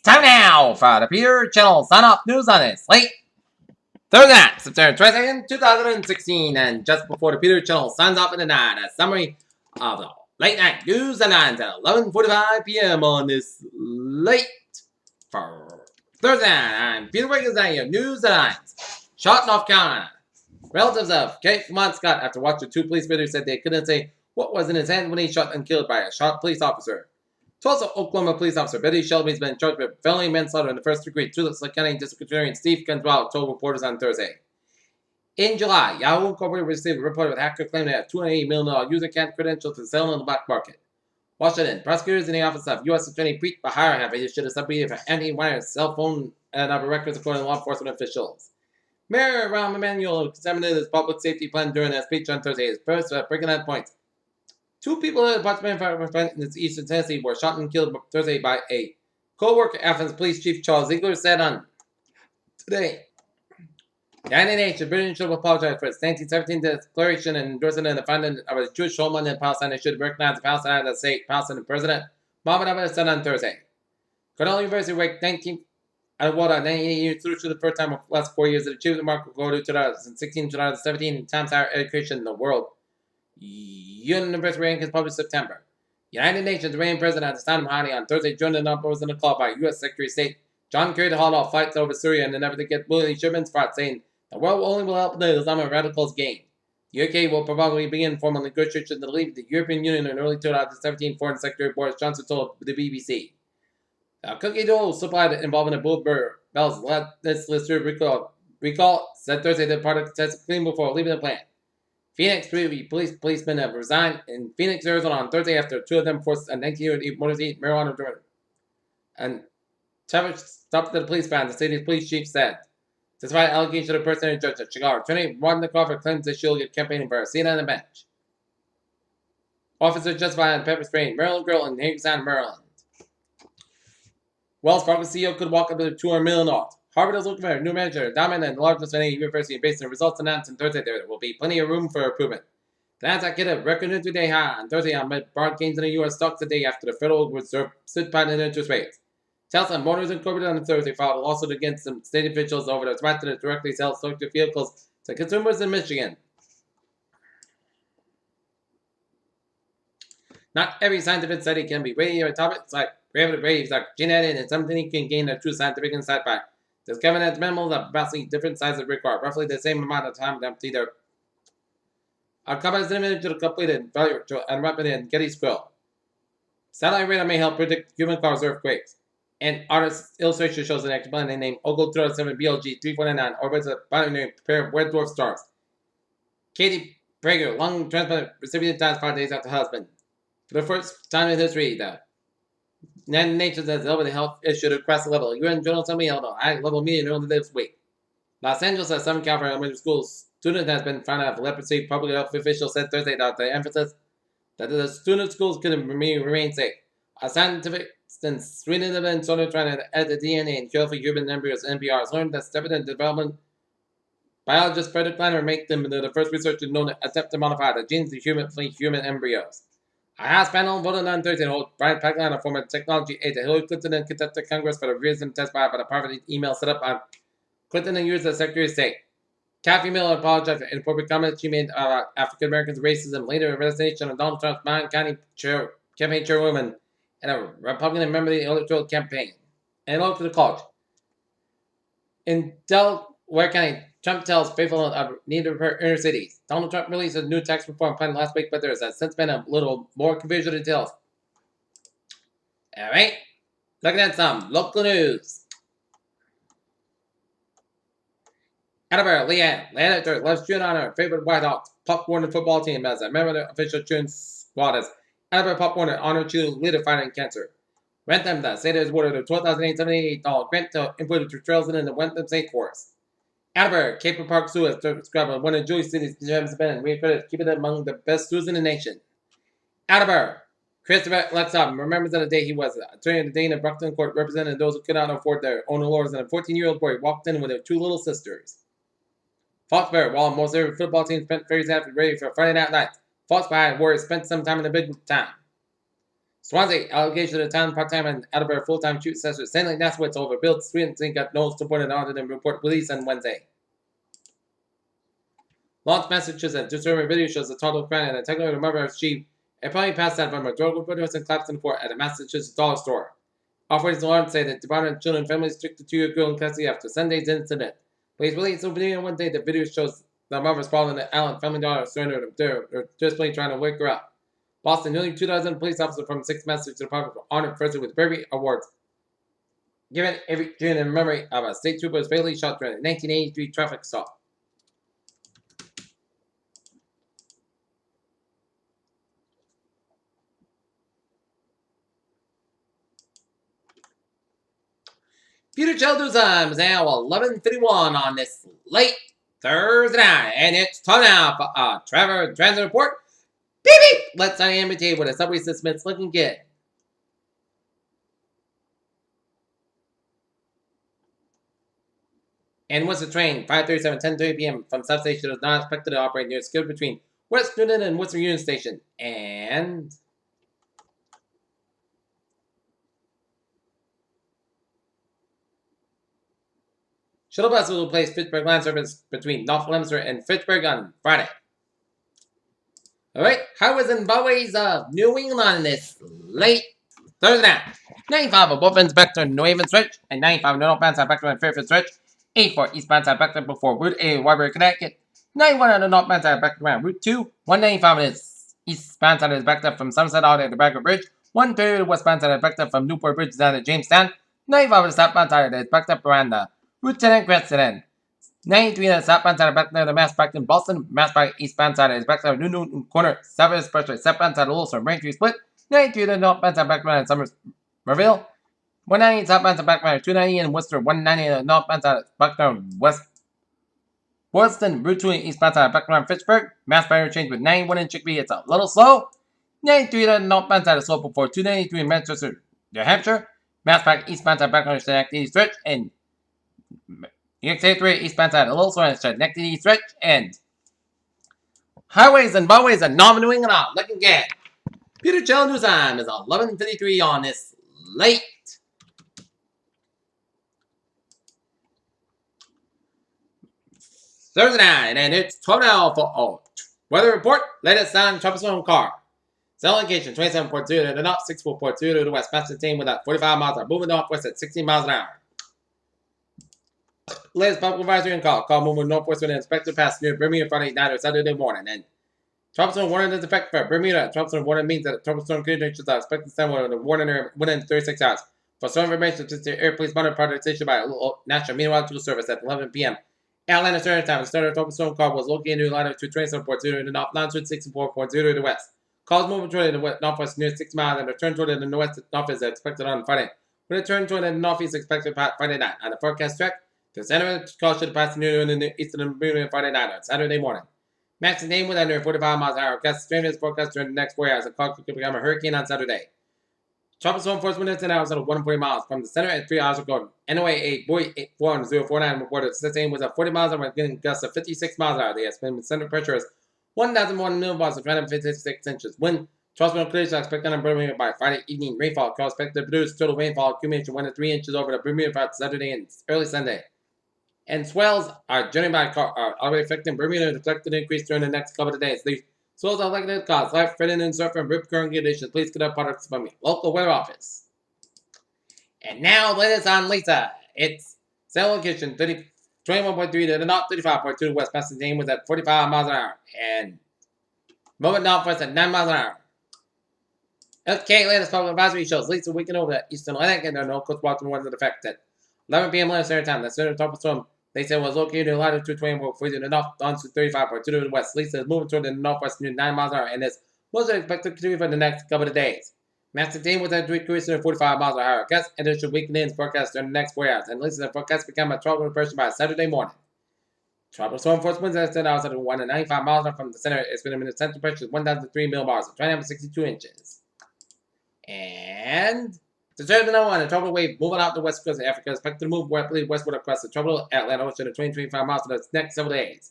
Time now for the Peter Channel sign-off news on this late Thursday night, September 22nd, 2016. And just before the Peter Channel signs off in the night, a summary of the late night news headlines at 11:45 p.m. on this late for Thursday night. I'm Peter Wiggins and your news headlines. Shot in North Carolina. Relatives of Kate Lamont Scott, after watching two police videos, said they couldn't say what was in his hand when he shot and killed by a shot police officer. Tulsa, Oklahoma police officer Betty Shelby has been charged with felony manslaughter in the first degree. Tulsa County District Attorney Steve Gonzalez told reporters on Thursday. In July, Yahoo Incorporated received a report with a hacker claiming they had $280 million user account credentials to sell on the black market. Washington, prosecutors in the office of U.S. Attorney Preet Bharara have issued a subpoena for anti-wire cell phone and other records, according to law enforcement officials. Mayor Rahm Emanuel examined his public safety plan during a speech on Thursday. His first breaking that point. Two people in the apartment in eastern Tennessee were shot and killed Thursday by a co-worker, Athens Police Chief Charles Ziegler said on today. The United Nations British should apologize for its 1917 declaration and endorsing the funding of a Jewish homeland in Palestine. They should recognize the Palestine as a state. Palestinian President Mahmoud Abbas said on Thursday. Cornell University ranked 19th out of what 98 years through to the first time in the last 4 years that achieved the mark of go to 2016 2017 times higher education in the world. University rankings published September. United Nations Iranian President Hassan Rouhani on Thursday joined in opposing a call by U.S. Secretary of State John Kerry to halt all fights over Syria and an effort to get willing shipments fought, saying the world only will help the Islamic radicals gain. The UK will probably begin formal negotiations to leave the European Union in early 2017, Foreign Secretary Boris Johnson told the BBC. A cookie dough supplied involving a Bloomberg Bell's lister recall said Thursday that part of the test clean before leaving the plant. Phoenix policemen have resigned in Phoenix, Arizona on Thursday after two of them forced a 19-year-old motor to eat marijuana during and Trevor stopped the police van, the city's police chief said. Despite allegations of the person in judge at Chicago, attorney Ron Crawford claims that she'll get campaigning for a seat on the bench. Officers justified on pepper spraying Maryland girl in Hagerstown, Maryland. Wells Fargo CEO could walk up to $200 million. Harvard is looking for a new manager, dominant and largest of any university based on the results announced on Thursday. There will be plenty of room for improvement. The Nasdaq hit a record intraday high on Thursday amid broad gains in the U.S. stocks today after the Federal Reserve stood pat in interest rates. Tesla Motors Incorporated on Thursday filed a lawsuit against some state officials over the threat to directly sell electric vehicles to consumers in Michigan. Not every scientific study can be rated on topics like gravity waves, like gene editing, and something you can gain a true scientific insight by. Discovering that mammals of vastly different sizes require roughly the same amount of time to empty their companies limited to the completed value and rapid and Getty Squirrel. Satellite radar may help predict human-caused earthquakes. And artist's illustration shows an exoplanet named Ogle 307 BLG 349 orbits a binary pair of red dwarf stars. Katie Prager, lung transplant recipient, dies 5 days after husband. For the first time in history, the United Nations has dealt with a health issue to cross the level. UN General Assembly held a high-level meeting earlier this week. Los Angeles has 7 California elementary schools. Student has been found to have leprosy. Public health officials said Thursday that the emphasis that the student schools could remain safe. A scientific since Sweden have been sort of trying to add the DNA and cure for human embryos. NPR has learned that step in development biologists Frederick Kleiner make them the first researcher known to attempt to modify the genes of human embryos. A House panel voted on Thursday to hold Brian Packline, a former technology aide to Hillary Clinton, and contested Congress for the reason testified by the private email set up by Clinton and used as Secretary of State. Kathy Miller apologized for inappropriate comments she made about African Americans' racism, later a resignation of Donald Trump's Bryan County campaign chairwoman and a Republican member of the electoral campaign. And look to the college. In Delaware County, Trump tells faithful of need to repair inner cities. Donald Trump released a new tax reform plan last week, but there has since been a little more confusion details. Alright, looking at some local news. Attleboro, Leanne loves cheering on her favorite White Hawks Pop Warner football team as a member of the official cheering squad as Attleboro Pop Warner honored cheerleader fighting cancer. Rentham, the state has awarded a $12,878 grant to improve the trails in the Wentham State Forest. Attleboro, Cape Park Zoo has described as one of Jewish cities has been and reaccredited, keeping it among the best zoos in the nation. Attleboro, Christopher Lexop remembers on the day he was attorney of the Dane of Brockton Court, representing those who could not afford their own lawyers, and a 14-year-old boy walked in with their 2 little sisters. Foxborough, while most every football team spent Thursday after ready for Friday Night Lights, Foxborough Warriors spent some time in the big time. Swansea, allegation of town part-time and Edinburgh full-time shoot session. Stanley Naswitz overbuilt. Sweden got no support and ordered and report police on Wednesday. Launch Massachusetts. Disturbing video shows a total crime and a technical murder of sheep. A probably passed that from a drug overdose and collapsed in the fort at a Massachusetts dollar store. Authorities in Lawrence say that departed children and families took the 2-year girl in custody after Sunday's incident. Police released a video on Wednesday. The video shows the mother sprawled in the Allen family daughter surrendered. They're just plain trying to wake her up. Boston, nearly 2,000 police officers from 6 Massachusetts departments were honored Thursday with bravery awards given every June in memory of a state trooper who fatally shot during a 1983 traffic stop. Peter Childers time is now 11:31 on this late Thursday night, and it's time now for a Trevor Transit Report. Beep beep! Let's sign the MBT with a subway Smith's looking good. And what's the train? 5:37, 10:30 p.m. from substation is not expected to operate near skilled between West Newton and Worcester Union Station. And shuttle bus will replace Fitchburg line service between North Leominster and Fitchburg on Friday. Alright, highways and byways of New England this late Thursday night. 95 of both ends back to New Haven stretch, and 95 northbound side back to Fairfield stretch. 84 eastbound side back to before Route 8 Waterbury, Connecticut. 91 on the northbound side back to Route 2. 195 is eastbound side is backed up from Somerset out at the Bradford Bridge. 130 westbound side is backed up from Newport Bridge down to Jamestown. 95 on the southbound side is backed up around the Route 10 and Crescent. 93 on the southbound side is backed up to Mass back in Boston. Mass by eastbound side is backed up to New Newton Corner. 7 Expressway southbound side of Wilson Braintree Split. 93 on the northbound side back around Somerville. 190 southbound side back around 290 in Worcester. 190 on the northbound side back around West Boylston. Route 2 eastbound side back around Fitchburg. Mass by interchange with 91 in Chicopee. It's a little slow. 93 on the northbound side is slow before 293 in Manchester, New Hampshire. Mass back eastbound side back around Schenectady stretch. And EX83 eastbound side a little slow on Schenectady stretch. And highways and byways are non-New England out. Looking good. Peter Challenger's time is 11:53 on this late Thursday night, and it's 12 now for weather report. Latest sound troublesome car. Cell location 27.2 to the north, 64.2 to the west. Fastest team with at 45 miles an hour. Moving northwest at 16 miles an hour. Latest public advisory and call. Call moving northwest with an inspector pass near Bermuda Friday night or Saturday morning. And troublesome warning is effect for Bermuda. Troublesome warning means that troublesome conditions are expected to stand with the warning within 36 hours. For some information, just the Air Police Monitor product issued by National Meteorological Service at 11 p.m. Atlanta Standard Time. The starter troublesome car was located in the line to 27.0 to the north, 964.0 to the west. Calls moving toward the northwest near 6 miles and return toward the northwest northeast is expected on Friday. With a turn toward the northeast expected Friday night. On the forecast track, the center of the call should pass near the eastern of Bermuda Friday night on Saturday morning. Max and name with under 45 miles an hour. Gust strength forecast during the next 4 hours. The call could become a hurricane on Saturday. Troublesome force winds 10 hours at 140 miles from the center at 3 hours ago. NOA 8.41049 reported sustained was at 40 miles an hour, getting gusts of 56 miles an hour. The estimated center pressure is 1,001 millibars of 356 inches. Wind, troublesome clears are expected on Bermuda by Friday evening. Rainfall is expected to produce total rainfall accumulation 1 to 3 inches over the Bermuda for Saturday and early Sunday. And swells are generally are already affecting Bermuda and expected to increase during the next couple of days. These swells are likely to cause life threatening and surf and rip current conditions. Please get up products from the local weather office. And now, latest on Lisa. It's cell location 21.3 to the north, 35.2 to the west. Passing name was at 45 miles an hour. And moment northwest at 9 miles an hour. Okay, latest public advisory shows Lisa weekend over the eastern Atlantic and there are no coast watching winds in effect at 11 p.m. Atlantic Standard Time. The center troublesome they said was located in latitude 24.3 to the north, on to 35.2 to the west. Lisa is moving toward the northwest near 9 miles an hour and is most expected to continue for the next couple of days. Master team was at 3 cruising at 45 miles an hour. Gust and there should weaken in forecast during the next 4 hours. And Lisa's forecast become a tropical depression by Saturday morning. Troublesome force winds at 10 hours at 195 miles an hour from the center. It's been a center pressure is 1,003 millibars, 262 inches. And to serve the number one, a tropical wave moving out the west coast of Africa is expected to move westward across the tropical Atlantic Ocean at 20-25 miles for the next several days.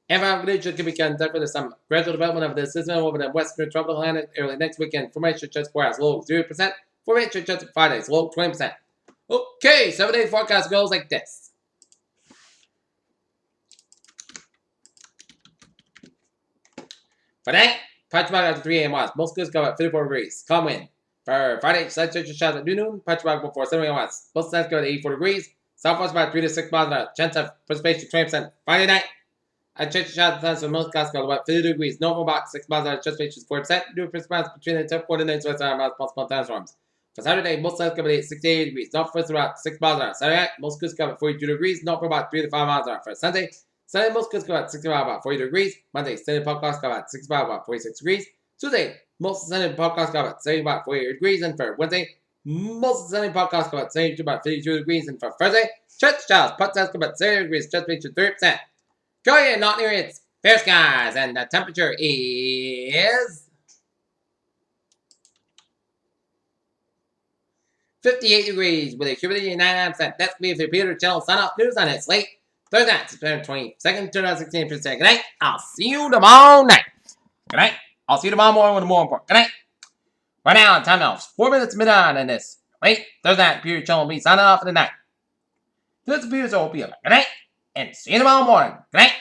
Environmental conditions can be conducted for some gradual development of the system over the western tropical Atlantic early next weekend. Formation just 4 hours, low 0%. Formation just 5 days, low 20%. Okay, 7-day forecast goes like this. For tonight, punch bag after 3 a.m. west. Most goods go at 54 degrees. Calm wind. For Friday, slight temperature shots at noon. Punch bag before 7 a.m. west. Most nights go at 84 degrees. Southwest about 3 to 6 miles an hour. Chance of precipitation 20%. Friday night, at temperature shots times for most guys go about 50 degrees. Normal about 6 miles an hour. Precipitation 40%. Due precipitation between the top coordinates west and miles possible thunderstorms. For Saturday, most nights go at 68 degrees. North first about 6 miles an hour. Saturday night, most goods go at 42 degrees. North for about 3 to 5 miles an hour. For Sunday, most goods go at 65 about 40 degrees. Monday, Sunday podcast go at 65 about 46 degrees. Tuesday, most Sunday podcast go at 70 about 48 degrees. And for Wednesday, most Sunday podcast go at 72 about 52 degrees. And for Thursday, church styles, putt test go at 70 degrees. Just reach 30%. Go ahead, not near it. Fair skies, and the temperature is 58 degrees with a humidity of 99%. That's me for Peter Channel Sign Off News on its late Thursday, September 22nd, 2016. Good night. I'll see you tomorrow night. Good night. I'll see you tomorrow morning with more important. Good night. Right now, time now, 4 minutes midnight in this late Thursday, Peter Channel will be signing off for the night. This is Peter's OP. Good night, and see you tomorrow morning. Good night.